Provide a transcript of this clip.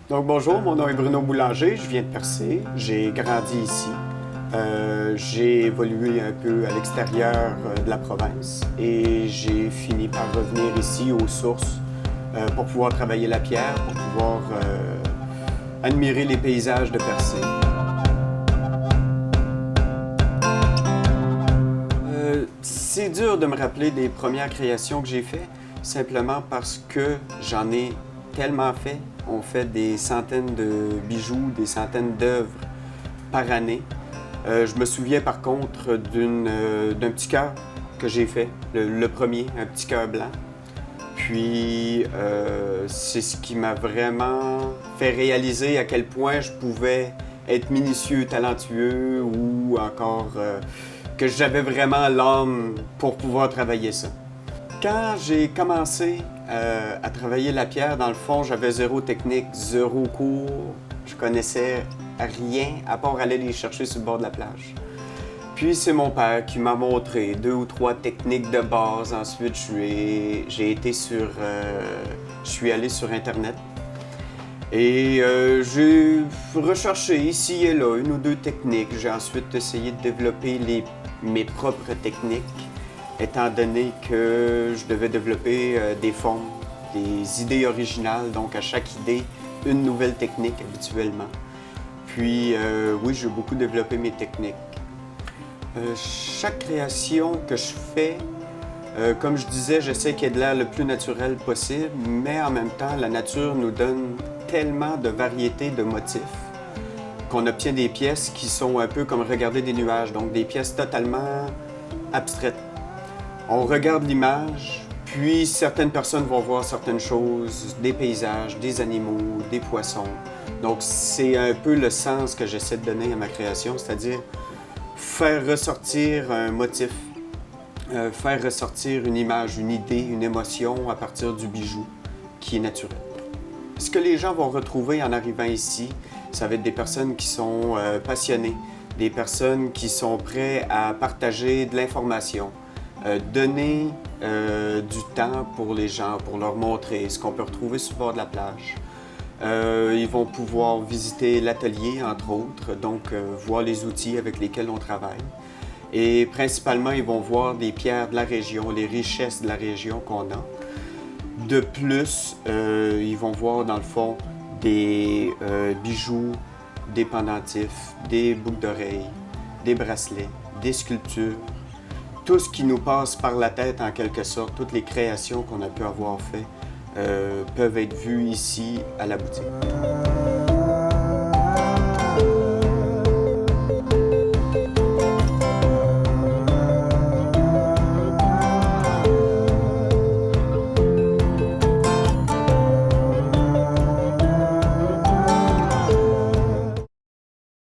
Donc bonjour, mon nom est Bruno Boulanger, je viens de Percé, j'ai grandi ici. J'ai évolué un peu à l'extérieur de la province et j'ai fini par revenir ici aux sources pour pouvoir travailler la pierre, pour pouvoir admirer les paysages de Percé. C'est dur de me rappeler des premières créations que j'ai faites, simplement parce que j'en ai tellement fait. On fait des centaines de bijoux, des centaines d'œuvres par année. Je me souviens par contre d'un petit cœur que j'ai fait, le premier, un petit cœur blanc. Puis c'est ce qui m'a vraiment fait réaliser à quel point je pouvais être minutieux, talentueux ou encore que j'avais vraiment l'âme pour pouvoir travailler ça. Quand j'ai commencé à travailler la pierre, dans le fond, j'avais zéro technique, zéro cours. Je connaissais rien à part aller les chercher sur le bord de la plage. Puis c'est mon père qui m'a montré 2 ou 3 techniques de base. Ensuite, je suis allé sur Internet et j'ai recherché ici et là 1 ou 2 techniques. J'ai ensuite essayé de développer mes propres techniques, étant donné que je devais développer des formes, des idées originales, donc à chaque idée, une nouvelle technique habituellement. Puis oui, j'ai beaucoup développé mes techniques. Chaque création que je fais, comme je disais, j'essaie qu'il y ait de l'air le plus naturel possible, mais en même temps, la nature nous donne tellement de variétés de motifs qu'on obtient des pièces qui sont un peu comme regarder des nuages, donc des pièces totalement abstraites. On regarde l'image, puis certaines personnes vont voir certaines choses, des paysages, des animaux, des poissons. Donc c'est un peu le sens que j'essaie de donner à ma création, c'est-à-dire faire ressortir un motif, faire ressortir une image, une idée, une émotion à partir du bijou qui est naturel. Ce que les gens vont retrouver en arrivant ici, ça va être des personnes qui sont passionnées, des personnes qui sont prêtes à partager de l'information, donner du temps pour les gens, pour leur montrer ce qu'on peut retrouver sur le bord de la plage. Ils vont pouvoir visiter l'atelier, entre autres, donc voir les outils avec lesquels on travaille. Et principalement, ils vont voir des pierres de la région, les richesses de la région qu'on a. De plus, ils vont voir dans le fond des bijoux, des pendentifs, des boucles d'oreilles, des bracelets, des sculptures. Tout ce qui nous passe par la tête en quelque sorte, toutes les créations qu'on a pu avoir faites, peuvent être vues ici à la boutique.